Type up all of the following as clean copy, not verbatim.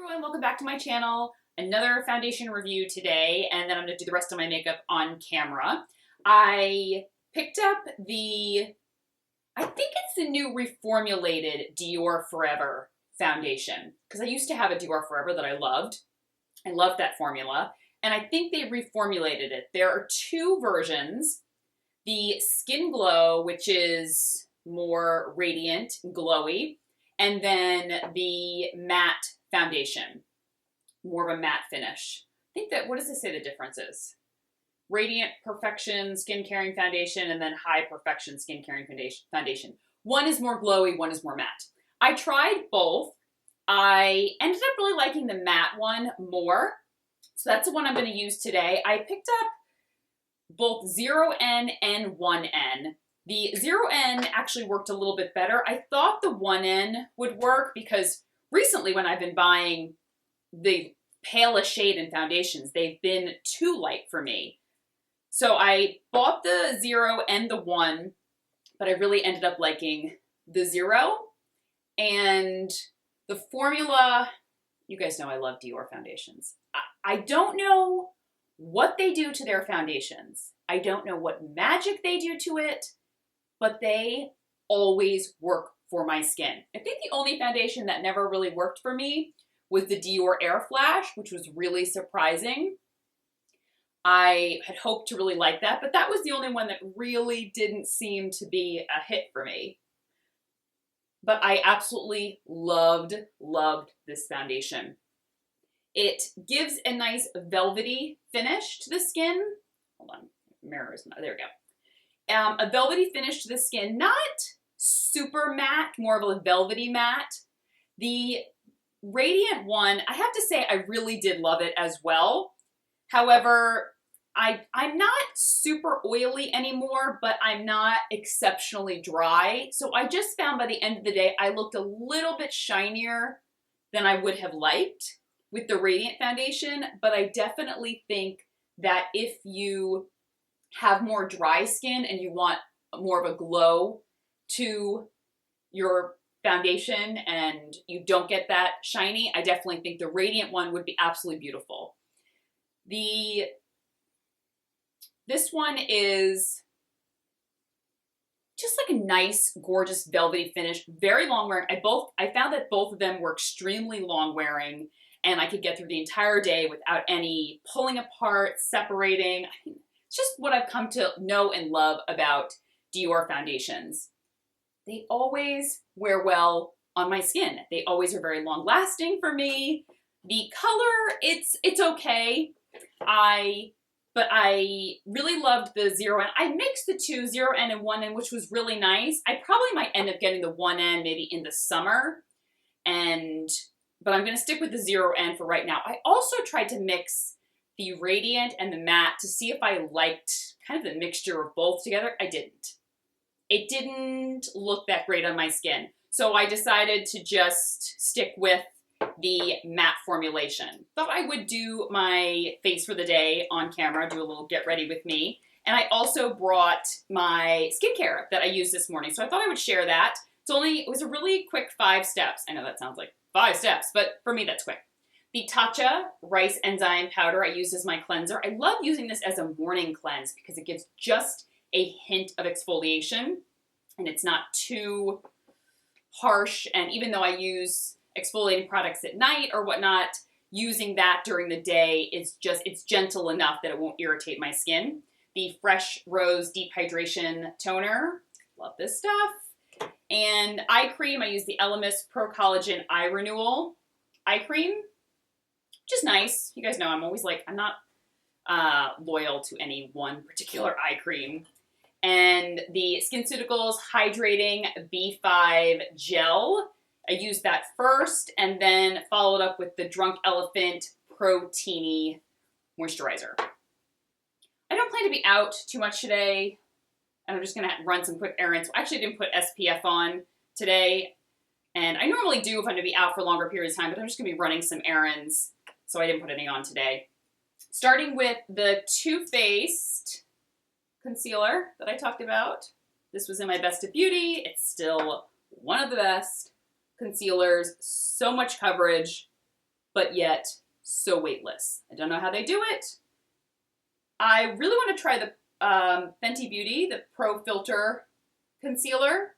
everyone, welcome back to my channel. Another foundation review today, and then I'm going to do the rest of my makeup on camera. I picked up I think it's the new reformulated Dior Forever foundation, because I used to have a Dior Forever that I loved. I loved that formula, and I think they reformulated it. There are two versions. The Skin Glow, which is more radiant, glowy, and then the matte foundation, more of a matte finish. I think that, what does it say the difference is? Radiant Perfection Skin Caring Foundation and then High Perfection Skin Caring Foundation. One is more glowy, one is more matte. I tried both. I ended up really liking the matte one more. So that's the one I'm going to use today. I picked up both 0N and 1N. The 0N actually worked a little bit better. I thought the 1N would work because recently when I've been buying the palest shade in foundations, they've been too light for me. So I bought the 0 and the 1, but I really ended up liking the 0. And the formula, you guys know I love Dior foundations. I don't know what they do to their foundations. I don't know what magic they do to it, but they always work for my skin. I think the only foundation that never really worked for me was the Dior Air Flash, which was really surprising. I had hoped to really like that, but that was the only one that really didn't seem to be a hit for me. But I absolutely loved this foundation. It gives a nice velvety finish to the skin. Hold on, mirror is not, there we go. A velvety finish to the skin, not super matte, more of a velvety matte. The Radiant one, I have to say I really did love it as well. However, I'm not super oily anymore, but I'm not exceptionally dry. So I just found by the end of the day, I looked a little bit shinier than I would have liked with the Radiant foundation. But I definitely think that if you have more dry skin and you want more of a glow to your foundation and you don't get that shiny, I definitely think the Radiant one would be absolutely beautiful. This one is just like a nice, gorgeous, velvety finish, very long wearing. I found that both of them were extremely long wearing, and I could get through the entire day without any pulling apart, separating. It's just what I've come to know and love about Dior foundations. They always wear well on my skin. They always are very long lasting for me. The color, it's okay. But I really loved the 0N. I mixed the two, 0N and 1N, which was really nice. I probably might end up getting the 1N maybe in the summer, but I'm gonna stick with the 0N for right now. I also tried to mix the Radiant and the Matte to see if I liked kind of the mixture of both together. I didn't. It didn't look that great on my skin. So I decided to just stick with the matte formulation. Thought I would do my face for the day on camera, do a little get ready with me. And I also brought my skincare that I used this morning. So I thought I would share that. It was a really quick 5 steps. I know that sounds like 5 steps, but for me that's quick. The Tatcha Rice Enzyme Powder I use as my cleanser. I love using this as a morning cleanse because it gives just a hint of exfoliation and it's not too harsh. And even though I use exfoliating products at night or whatnot, using that during the day is it's gentle enough that it won't irritate my skin. The Fresh Rose Deep Hydration Toner, love this stuff. And eye cream, I use the Elemis Pro Collagen Eye Renewal eye cream, which is nice. You guys know I'm always like, I'm not loyal to any one particular eye cream. And the SkinCeuticals Hydrating B5 Gel, I used that first and then followed up with the Drunk Elephant Pro-Teeny Moisturizer. I don't plan to be out too much today. I'm just gonna run some quick errands. I actually didn't put SPF on today, and I normally do if I'm gonna be out for longer periods of time, but I'm just gonna be running some errands, so I didn't put any on today. Starting with the Too Faced concealer that I talked about. This was in my Best of Beauty. It's still one of the best concealers, so much coverage. but yet so weightless. I don't know how they do it. I really want to try the Fenty Beauty, the Pro Filter Concealer.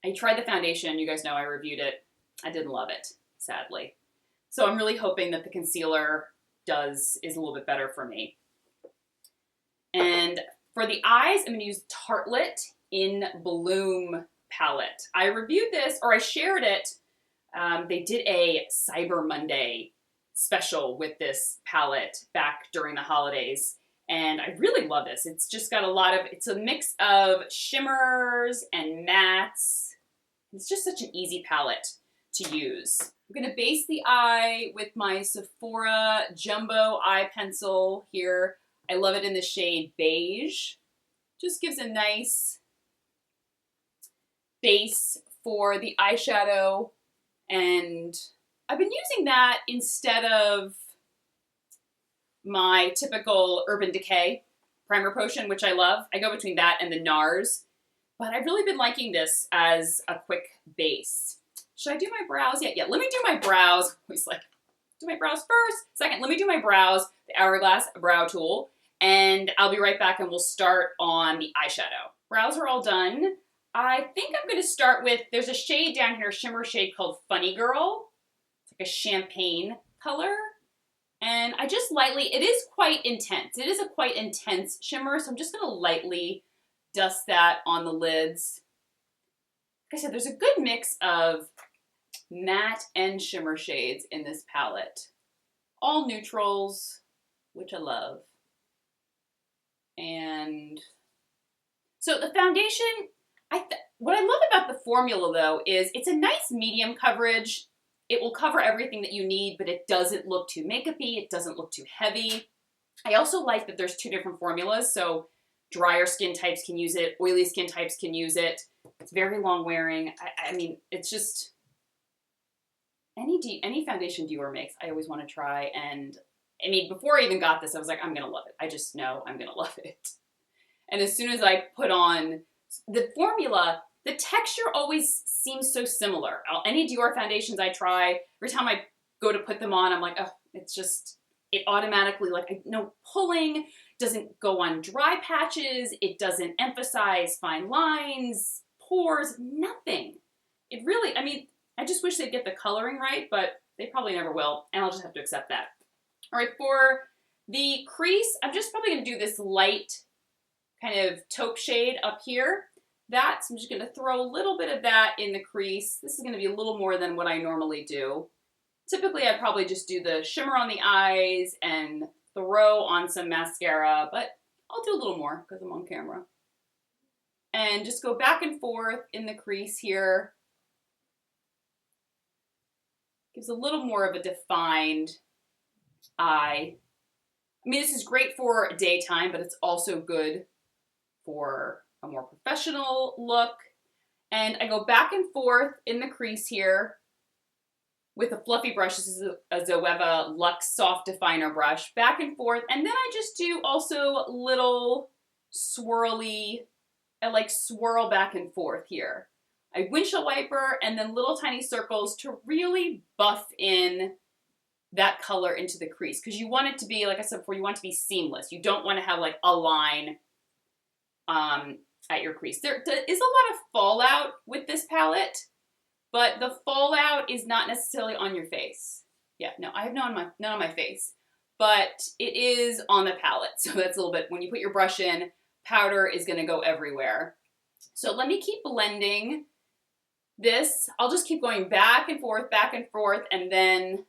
I tried the foundation. You guys know I reviewed it. I didn't love it, sadly. So I'm really hoping that the concealer is a little bit better for me. And for the eyes, I'm going to use Tartelette in Bloom palette. I reviewed this, or I shared it. They did a Cyber Monday special with this palette back during the holidays. And I really love this. It's just got it's a mix of shimmers and mattes. It's just such an easy palette to use. I'm gonna base the eye with my Sephora Jumbo Eye Pencil here. I love it in the shade Beige. Just gives a nice base for the eyeshadow. And I've been using that instead of my typical Urban Decay primer potion, which I love. I go between that and the NARS, but I've really been liking this as a quick base. Should I do my brows yet? Yeah, let me do my brows. Always like, do my brows first. Second, let me do my brows, the Hourglass Brow Tool, and I'll be right back and we'll start on the eyeshadow. Brows are all done. I think I'm gonna start with, there's a shade down here, a shimmer shade called Funny Girl. It's like a champagne color. And I just lightly, it is quite intense. It is a quite intense shimmer, so I'm just gonna lightly dust that on the lids. Like I said, there's a good mix of matte and shimmer shades in this palette. All neutrals, which I love. And so the foundation, what I love about the formula though is it's a nice medium coverage. It will cover everything that you need, but it doesn't look too makeup-y. It doesn't look too heavy. I also like that there's two different formulas, so drier skin types can use it, oily skin types can use it. It's very long wearing. I mean, it's just, any foundation Dior makes, I always want to try. And I mean, before I even got this, I was like, I'm going to love it. I just know I'm going to love it. And as soon as I put on the formula, the texture always seems so similar. Any Dior foundations I try, every time I go to put them on, I'm like, oh, it's just, it automatically, like, no pulling, doesn't go on dry patches, it doesn't emphasize fine lines, pores, nothing. It really, I mean, I just wish they'd get the coloring right, but they probably never will, and I'll just have to accept that. All right, for the crease, I'm just probably gonna do this light kind of taupe shade up here. So I'm just gonna throw a little bit of that in the crease. This is gonna be a little more than what I normally do. Typically, I'd probably just do the shimmer on the eyes and throw on some mascara, but I'll do a little more because I'm on camera. And just go back and forth in the crease here. Gives a little more of a defined eye. I mean, this is great for daytime, but it's also good for a more professional look. And I go back and forth in the crease here with a fluffy brush. This is a Zoeva Luxe Soft Definer brush. Back and forth. And then I just do also little swirly, I like swirl back and forth here. I windshield wiper and then little tiny circles to really buff in that color into the crease. Because you want it to be, like I said before, you want it to be seamless. You don't want to have like a line at your crease. There is a lot of fallout with this palette, but the fallout is not necessarily on your face. Yeah, no, I have none on my face, but it is on the palette. So that's a little bit, when you put your brush in, powder is gonna go everywhere. So let me keep blending this. I'll just keep going back and forth, and then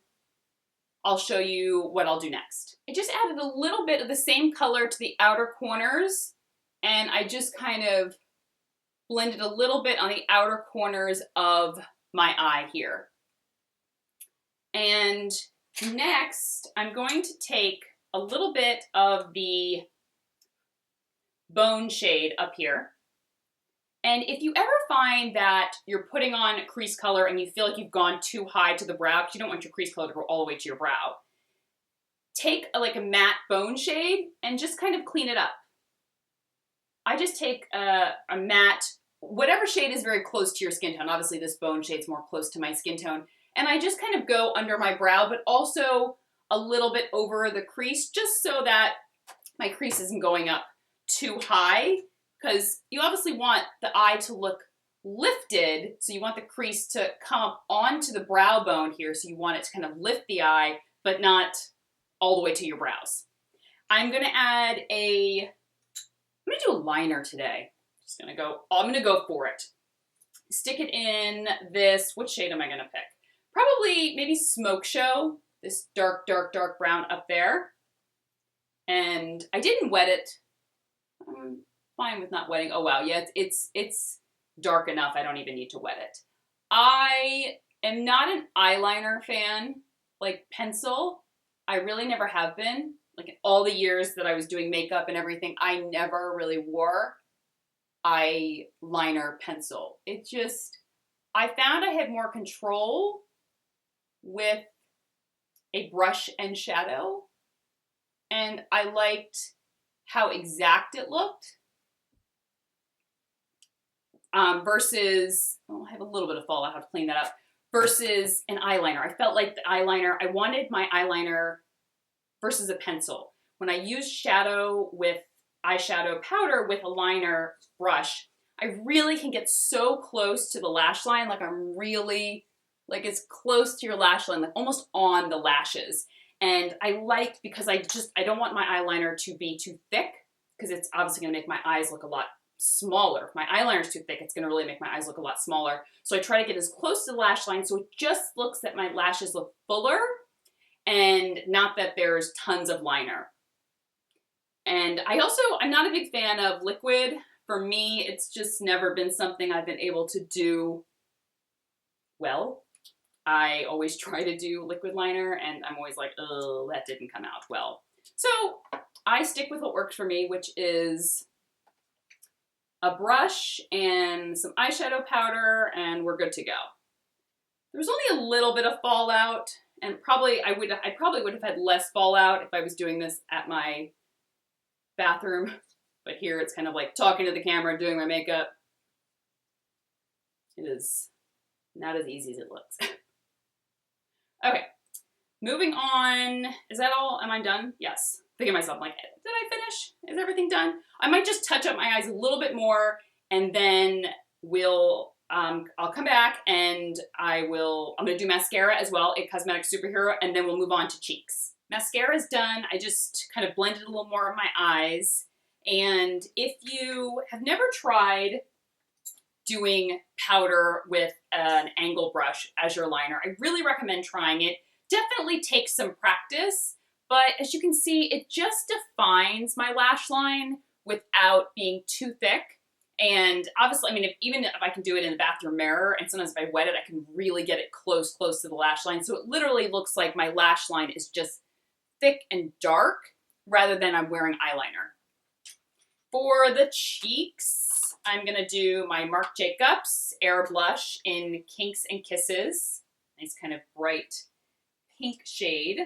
I'll show you what I'll do next. I just added a little bit of the same color to the outer corners, and I just kind of blended a little bit on the outer corners of my eye here. And next, I'm going to take a little bit of the bone shade up here. And if you ever find that you're putting on crease color and you feel like you've gone too high to the brow, because you don't want your crease color to go all the way to your brow, take like a matte bone shade and just kind of clean it up. I just take a matte, whatever shade is very close to your skin tone. Obviously this bone shade's more close to my skin tone. And I just kind of go under my brow, but also a little bit over the crease, just so that my crease isn't going up too high, because you obviously want the eye to look lifted, so you want the crease to come up onto the brow bone here, so you want it to kind of lift the eye, but not all the way to your brows. I'm gonna do a liner today. I'm gonna go for it. Stick it in this, what shade am I gonna pick? Probably maybe Smoke Show, this dark, dark, dark brown up there. And I didn't wet it. I'm fine with not wetting. Oh wow, yeah, it's dark enough. I don't even need to wet it. I am not an eyeliner fan, like pencil. I really never have been. Like in all the years that I was doing makeup and everything, I never really wore eyeliner pencil. I found I had more control with a brush and shadow, and I liked how exact it looked. Versus, I have a little bit of fallout, I have to clean that up, versus an eyeliner. I felt like the eyeliner, I wanted my eyeliner versus a pencil. When I use shadow with eyeshadow powder with a liner brush, I really can get so close to the lash line, like I'm really, like it's close to your lash line, like almost on the lashes. And I like, because I don't want my eyeliner to be too thick, because it's obviously gonna make my eyes look a lot smaller. If my eyeliner is too thick, it's gonna really make my eyes look a lot smaller. So I try to get as close to the lash line so it just looks that my lashes look fuller and not that there's tons of liner. And I'm not a big fan of liquid. For me, it's just never been something I've been able to do well. I always try to do liquid liner and I'm always like, oh, that didn't come out well. So I stick with what works for me, which is a brush and some eyeshadow powder, and we're good to go. There was only a little bit of fallout, and I probably would have had less fallout if I was doing this at my bathroom, but here it's kind of like talking to the camera, doing my makeup. It is not as easy as it looks. Okay, moving on. Is that all? Am I done? Yes. Thinking to myself, like, did I finish? Is everything done? I might just touch up my eyes a little bit more, and then I'll come back and I'm gonna do mascara as well, a cosmetic superhero, and then we'll move on to cheeks. Mascara's done. I just kind of blended a little more of my eyes. And if you have never tried doing powder with an angle brush as your liner, I really recommend trying it. Definitely takes some practice, but as you can see, it just defines my lash line without being too thick. And obviously, I mean, even if I can do it in the bathroom mirror, and sometimes if I wet it, I can really get it close to the lash line. So it literally looks like my lash line is just thick and dark rather than I'm wearing eyeliner. For the cheeks, I'm gonna do my Marc Jacobs Air Blush in Kinks and Kisses. Nice kind of bright pink shade.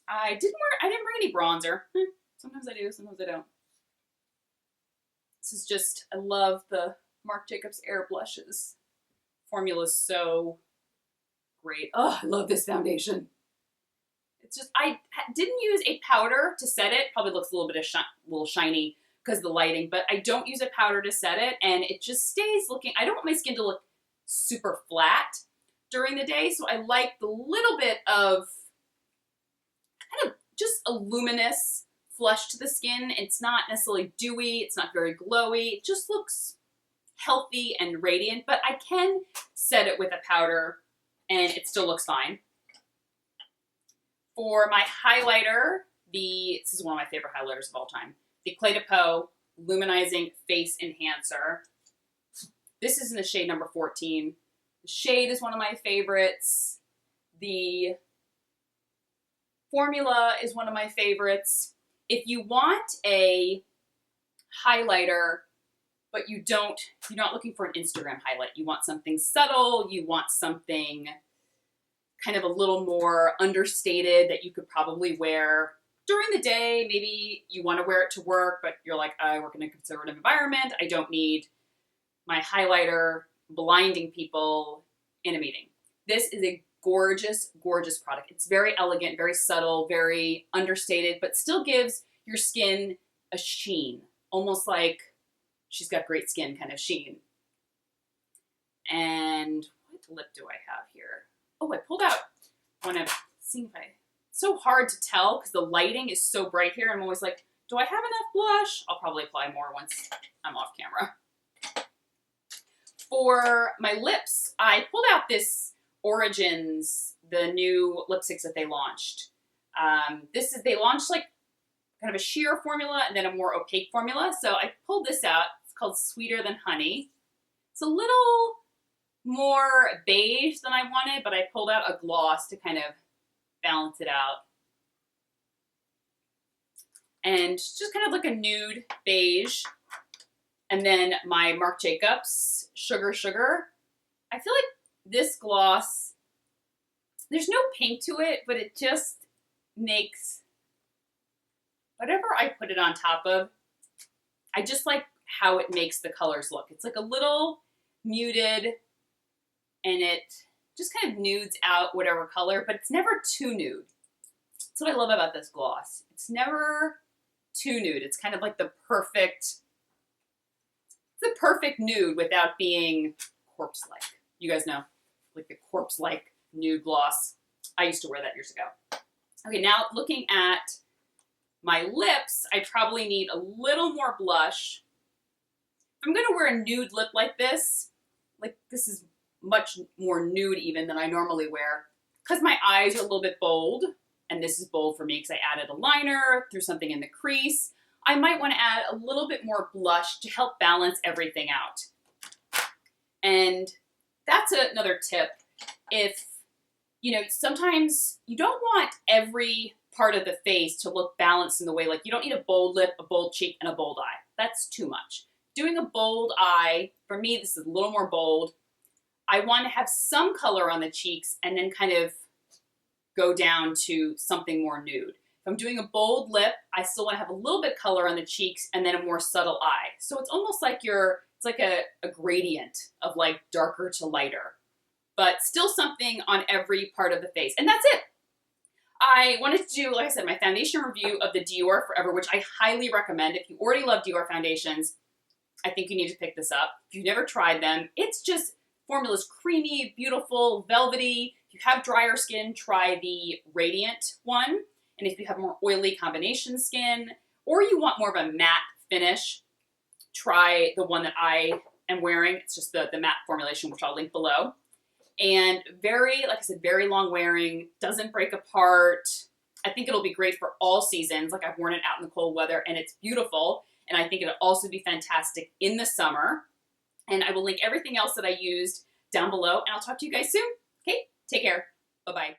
I didn't bring any bronzer. Sometimes I do, sometimes I don't. This is just, I love the Marc Jacobs Air Blushes. Formula's so great. Oh, I love this foundation. It's just, I didn't use a powder to set it. Probably looks a little bit little shiny because of the lighting, but I don't use a powder to set it, and it just stays looking, I don't want my skin to look super flat during the day, so I like the little bit of kind of just a luminous flush to the skin. It's not necessarily dewy, it's not very glowy, it just looks healthy and radiant, but I can set it with a powder and it still looks fine. For my highlighter, this is one of my favorite highlighters of all time, the Clé de Peau Luminizing Face Enhancer. This is in the shade number 14. The shade is one of my favorites. The formula is one of my favorites. If you want a highlighter, but you're not looking for an Instagram highlight, you want something subtle, you want something kind of a little more understated that you could probably wear during the day. Maybe you want to wear it to work, but you're like, I work in a conservative environment. I don't need my highlighter blinding people in a meeting. This is a gorgeous, gorgeous product. It's very elegant, very subtle, very understated, but still gives your skin a sheen, almost like she's got great skin kind of sheen. And what lip do I have here? Oh, I pulled out one of, seeing if it's so hard to tell because the lighting is so bright here. I'm always like, do I have enough blush? I'll probably apply more once I'm off camera. For my lips, I pulled out this Origins, the new lipsticks that they launched. They launched like kind of a sheer formula and then a more opaque formula. So I pulled this out. It's called Sweeter Than Honey. It's a little more beige than I wanted, but I pulled out a gloss to kind of balance it out. And just kind of like a nude beige. And then my Marc Jacobs Sugar Sugar. I feel like this gloss, there's no pink to it, but it just makes whatever I put it on top of, I just like how it makes the colors look. It's like a little muted and it just kind of nudes out whatever color, but it's never too nude. That's what I love about this gloss. It's never too nude. It's kind of like the perfect nude without being corpse-like. You guys know, like the corpse-like nude gloss. I used to wear that years ago. Okay, now looking at my lips, I probably need a little more blush. If I'm gonna wear a nude lip like this is much more nude even than I normally wear, because my eyes are a little bit bold, and this is bold for me because I added a liner, threw something in the crease. I might want to add a little bit more blush to help balance everything out. And that's another tip. If, sometimes you don't want every part of the face to look balanced in the way, like you don't need a bold lip, a bold cheek, and a bold eye. That's too much. Doing a bold eye, for me, this is a little more bold. I want to have some color on the cheeks and then kind of go down to something more nude. If I'm doing a bold lip, I still want to have a little bit color on the cheeks and then a more subtle eye. So it's almost like it's like a gradient of like darker to lighter, but still something on every part of the face. And that's it. I wanted to do, like I said, my foundation review of the Dior Forever, which I highly recommend. If you already love Dior foundations, I think you need to pick this up. If you've never tried them, it's just, formula's creamy, beautiful, velvety. If you have drier skin, try the Radiant one. And if you have more oily combination skin, or you want more of a matte finish, try the one that I am wearing. It's just the matte formulation, which I'll link below. And very, like I said, very long wearing, doesn't break apart. I think it'll be great for all seasons. Like I've worn it out in the cold weather and it's beautiful. And I think it'll also be fantastic in the summer. And I will link everything else that I used down below, and I'll talk to you guys soon. Okay, take care. Bye-bye.